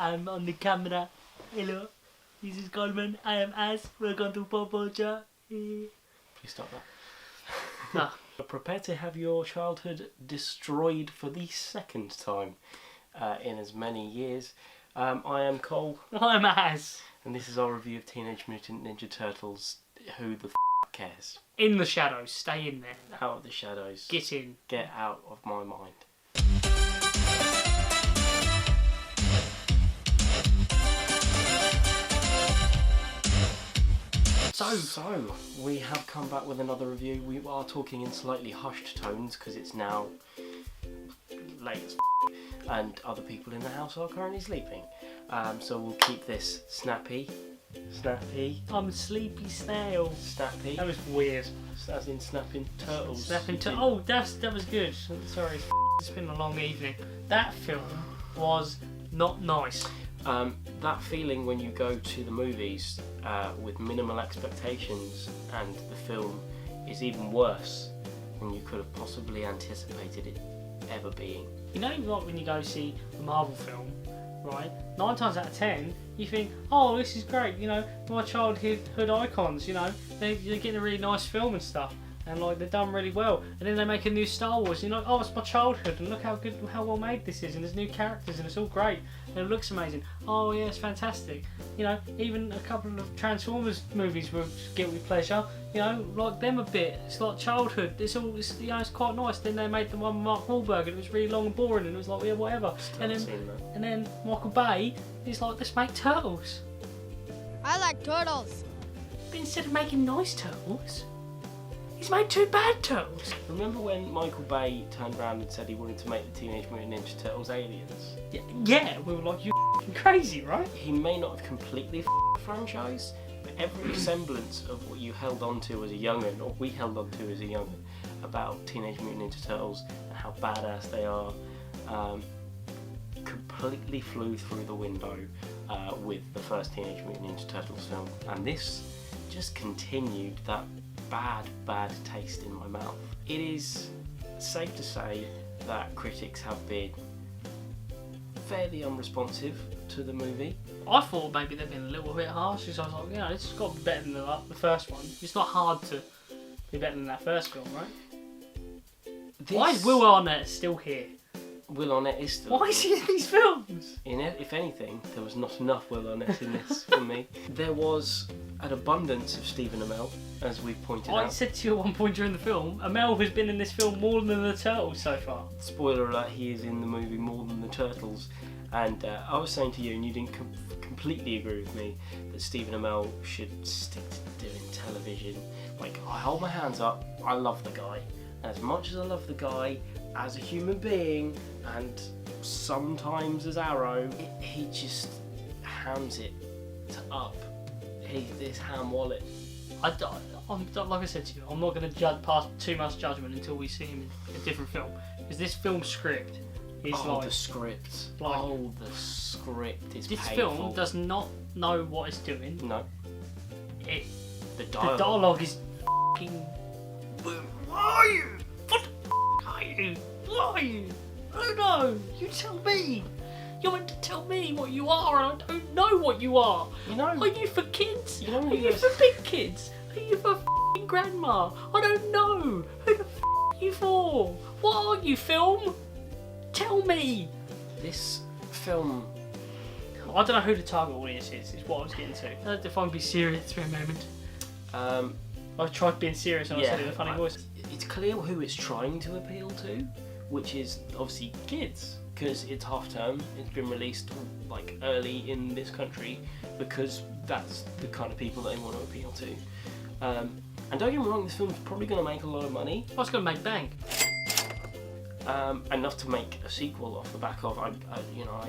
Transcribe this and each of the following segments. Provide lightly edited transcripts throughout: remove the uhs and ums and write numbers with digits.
I'm on the camera. Hello, this is Coleman. I am As. Welcome to PopVulture. Please stop that. No. Prepare to have your childhood destroyed for the second time in as many years. I am Cole. I'm Az. And this is our review of Teenage Mutant Ninja Turtles. Who the cares? In the shadows. Stay in there. Out of the shadows. Get in. Get out of my mind. So, we have come back with another review. We are talking in slightly hushed tones because it's now late as and other people in the house are currently sleeping. So we'll keep this snappy. I'm Sleepy Snail. Snappy. That was weird. As in snapping turtles. Oh, that was good. Sorry, it's been a long evening. That film was not nice. That feeling when you go to the movies with minimal expectations and the film is even worse than you could have possibly anticipated it ever being. You know, like when you go see a Marvel film, right? 9 times out of 10, you think, oh, this is great, you know, my childhood icons, you know, they're getting a really nice film and stuff, and like they're done really well. And then they make a new Star Wars, and you're like, oh, it's my childhood, and look how well made this is, and there's new characters, and it's all great, and it looks amazing. Oh yeah, it's fantastic. You know, even a couple of Transformers movies were guilty pleasure. You know, like them a bit. It's like childhood. It's quite nice. Then they made the one with Mark Wahlberg, and it was really long and boring, and it was like, yeah, whatever. And then Michael Bay is like, let's make turtles. I like turtles. But instead of making nice turtles, he's made 2 bad turtles. Remember when Michael Bay turned around and said he wanted to make the Teenage Mutant Ninja Turtles aliens? Yeah, we were like, you crazy, right? He may not have completely the franchise, but every semblance of what you held on to as a young'un, or we held on to as a young'un, about Teenage Mutant Ninja Turtles and how badass they are, completely flew through the window with the first Teenage Mutant Ninja Turtles film. And this just continued that bad taste in my mouth. It is safe to say that critics have been fairly unresponsive to the movie. I thought maybe they'd been a little bit harsh, because I was like, you know, it's got to be better than the first one. It's not hard to be better than that first film, right? Why is Will Arnett still here? Will Arnett is still Why is he in these films? If anything, there was not enough Will Arnett in this for me. There was an abundance of Stephen Amell, as we pointed out. I said to you at one point during the film, Amell has been in this film more than the Turtles so far. Spoiler alert, he is in the movie more than the Turtles. And I was saying to you, and you didn't completely agree with me, that Stephen Amell should stick to doing television. Like, I hold my hands up, I love the guy. And as much as I love the guy, as a human being, and sometimes as Arrow, he just hams it up. This ham wallet. Like I said to you, I'm not going to pass too much judgment until we see him in a different film. Because this film script is the script. The script is this painful. film does not know what it's doing. No. The dialogue is f***ing... Where are you? What the f*** are you? What are you? I don't know. You tell me. You're meant to tell me what you are, and I don't know what you are. You know. Are you for kids? You know. Are you for big kids? Are you for f***ing grandma? I don't know. Who the f*** are you for? What are you, film? Tell me. This film. I don't know who the target audience is what I was getting to. If I can be serious for a moment. I tried being serious and I said it in a funny voice. It's clear who it's trying to appeal to, which is obviously kids, because it's half term. It's been released like early in this country because that's the kind of people that they want to appeal to. And don't get me wrong, this film's probably going to make a lot of money. Oh, it's going to make bank. Enough to make a sequel off the back of.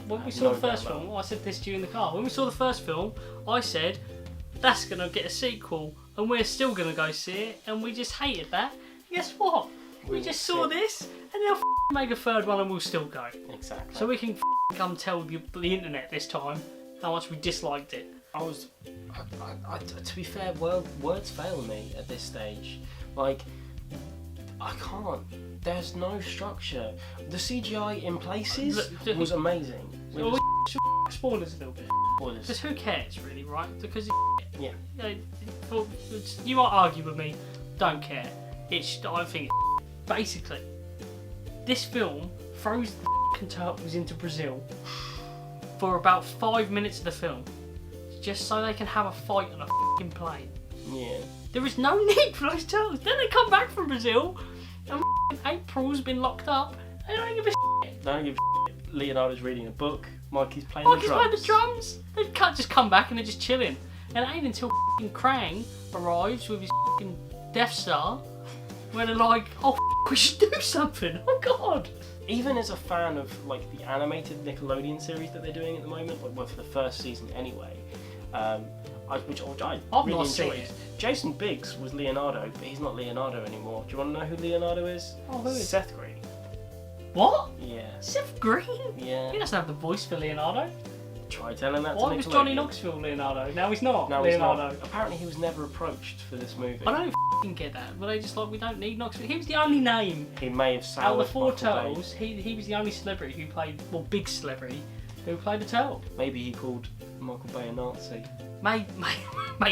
When we saw the first film, I said this to you in the car. When we saw the first film, I said that's going to get a sequel, and we're still going to go see it, and we just hated that. Guess what? We just saw this, and they'll make a third one, and we'll still go. Exactly. So we can come tell the internet this time how much we disliked it. To be fair, words fail me at this stage. Like, I can't. There's no structure. The CGI in places was amazing. spoilers a little bit. Spoilers. Because who cares, really, right? Because Yeah. you might argue with me, don't care. I think basically, this film throws the f***ing turtles into Brazil for about 5 minutes of the film, just so they can have a fight on a f***ing plane. Yeah. There is no need for those turtles. Then they come back from Brazil, and April's been locked up. They don't give a shit. Don't give a shit. Leonardo's reading a book. Mikey's playing the drums. They can't just come back and they're just chilling. And it ain't until f***ing Krang arrives with his f***ing Death Star when they're like, oh, we should do something. Oh God. Even as a fan of like the animated Nickelodeon series that they're doing at the moment, well for the first season anyway, which I I've really not seen enjoyed. it. Jason Biggs was Leonardo, but he's not Leonardo anymore. Do you want to know who Leonardo is? Oh, who is? Seth Green. What? Yeah. Seth Green? Yeah. He doesn't have the voice for Leonardo. Try telling that to Why was Nickelodeon. Johnny Knoxville Leonardo? Now he's not No, he's Leonardo. not. Apparently he was never approached for this movie. I don't f***ing get that, but they just like, we don't need Knoxville. He was the only name. He may have Out of the soured four Michael Bay. turtles, he was the only celebrity who played, well, big celebrity, who played a turtle. Maybe he called Michael Bay a Nazi. Maybe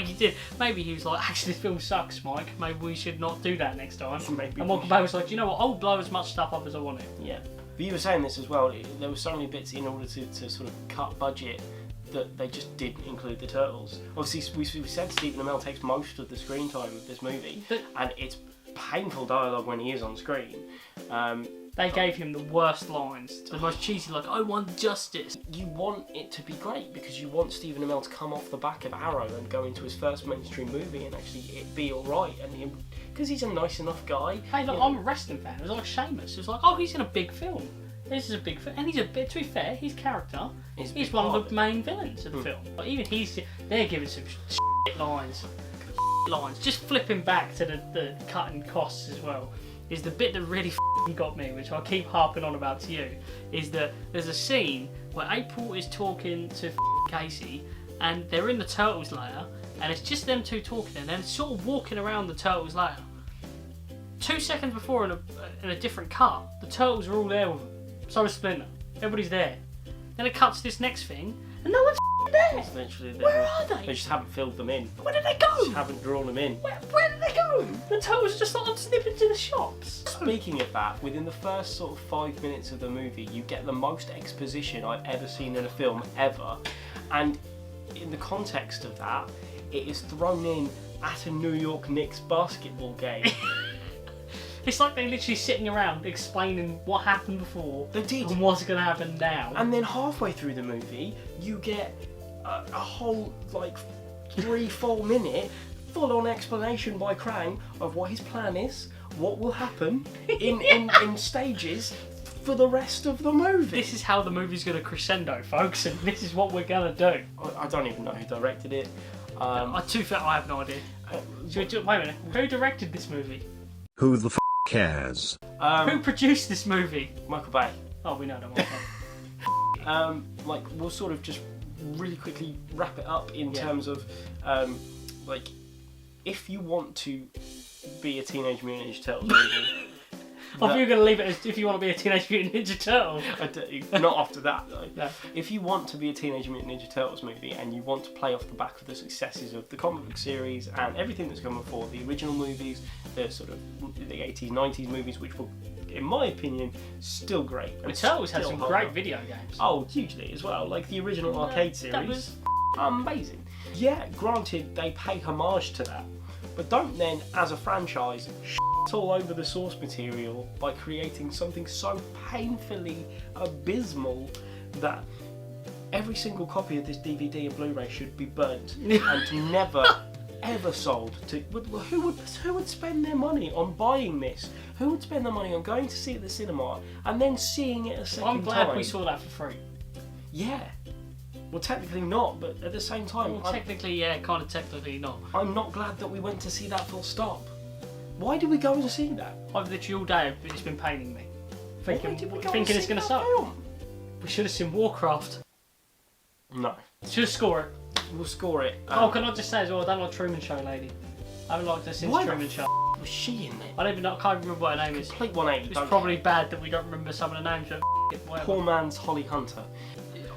he did. Maybe he was like, actually, this film sucks, Mike. Maybe we should not do that next time. Maybe And we Michael Bay was like, you know what, I'll blow as much stuff up as I want to. Yeah. But you were saying this as well, there were so many bits in order to sort of cut budget that they just didn't include the turtles. Obviously, we said Stephen Amell takes most of the screen time of this movie, and it's painful dialogue when he is on screen. They gave him the worst lines, the most cheesy, like, I want justice. You want it to be great because you want Stephen Amell to come off the back of Arrow and go into his first mainstream movie and actually it be alright, and because he's a nice enough guy. Hey, look, I'm a wrestling fan. It was like Sheamus. It was like, oh, he's in a big film. This is a big film, and he's a bit. To be fair, his character, he's one of the main villains of the film. But even they're giving some shit lines. Just flipping back to the cutting costs as well. Is the bit that really got me, which I keep harping on about to you, is that there's a scene where April is talking to Casey, and they're in the Turtles lair, and it's just them two talking, and then sort of walking around the Turtles lair. 2 seconds before, in a different cut, the Turtles are all there with them. So is Splinter. Everybody's there. Then it cuts to this next thing, and no one's there. It's literally there. Where are they? They just haven't filled them in. Where did they go? Just haven't drawn them in. Where did they go? The Turtles just started snipping to the shops. Speaking of that, within the first sort of 5 minutes of the movie, you get the most exposition I've ever seen in a film ever. And in the context of that, it is thrown in at a New York Knicks basketball game. It's like they're literally sitting around explaining what happened before They did. and what's going to happen now. And then halfway through the movie, you get a whole, like, 3-4 minute full-on explanation by Krang of what his plan is, what will happen in stages for the rest of the movie. This is how the movie's going to crescendo, folks, and this is what we're going to do. I don't even know who directed it. I have no idea. Wait a minute. Who directed this movie? Who the f cares? Who produced this movie? Michael Bay. Oh, we know that. Like, we'll sort of just really quickly wrap it up in terms of, like, if you want to be a Teenage Mutant Ninja Turtles movie... I thought you were going to leave it as if you want to be a Teenage Mutant Ninja Turtle. I do. Not after that, though. No. If you want to be a Teenage Mutant Ninja Turtles movie and you want to play off the back of the successes of the comic book series and everything that's come before, the original movies, the sort of the 80s, 90s movies, which were, in my opinion, still great. The Turtles had some great video games. Oh, hugely as well. Like the original arcade series. That was amazing. Yeah, granted, they pay homage to that. But don't then, as a franchise, all over the source material by creating something so painfully abysmal that every single copy of this DVD and Blu-ray should be burnt and never ever sold to. Who would spend their money on buying this? Who would spend their money on going to see it at the cinema and then seeing it a second time? I'm glad we saw that for free. Yeah. Well, technically not, but at the same time, Well, technically, yeah, kind of technically not. I'm not glad that we went to see that full stop. Why did we go and see that? I've literally all day it's been paining me. Thinking it's going to suck. Film? We should have seen Warcraft. No. Should score it. We'll score it. Oh, can I just say as well, I don't like Truman Show lady. I haven't liked her since Why Truman Show. was she in there? I don't even know, I can't remember what her name is. Complete 180. It's probably bad that we don't remember some of the names, but whatever. Poor man's Holly Hunter.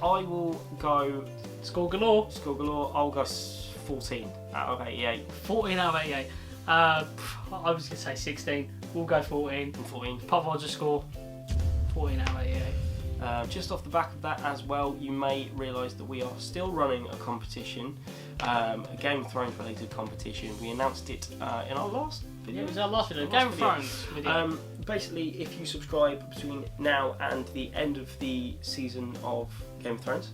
I will go Score galore. score galore. I'll go 14 out of 88. 14 out of 88. I was going to say 16. We'll go 14. And 14. PopVulture score 14 out of 88. Just off the back of that as well, you may realise that we are still running a competition, a Game of Thrones related competition. We announced it in our last video. It was our last video. Game of Thrones video. Basically, if you subscribe between now and the end of the season of Game of Thrones,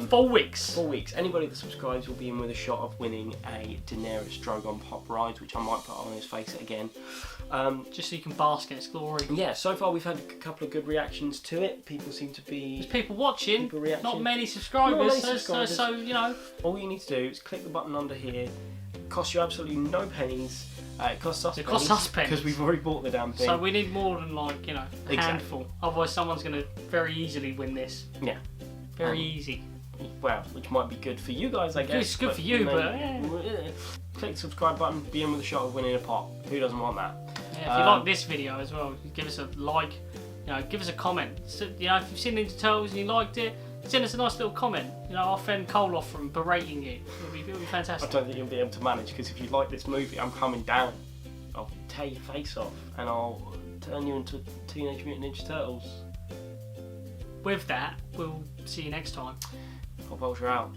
4 weeks. 4 weeks, anybody that subscribes will be in with a shot of winning a Daenerys Drogon pop ride, which I might put on his face again. Just so you can bask in its glory. Yeah, so far we've had a couple of good reactions to it. People seem to be... There's people watching, People reaction. not many subscribers, Not many so, subscribers. so, you know. All you need to do is click the button under here. It costs you absolutely no pennies. It costs us It costs us pennies. because we've already bought the damn thing. So we need more than like, you know, a Exactly. handful. Otherwise someone's going to very easily win this. Yeah. Very easy. Well, which might be good for you guys, I guess. It's good for you, but click the subscribe button, be in with a shot of winning a pot. Who doesn't want that? yeah, if you like this video as well, give us a like, you know, give us a comment. So, you know, if you've seen Ninja Turtles and you liked it, send us a nice little comment. You know, I'll fend Cole off from berating you. It'll be I fantastic. don't think you'll be able to manage, because if you like this movie, I'm coming down. I'll tear your face off and I'll turn you into Teenage Mutant Ninja Turtles. With that, we'll see you next time. PopVulture out.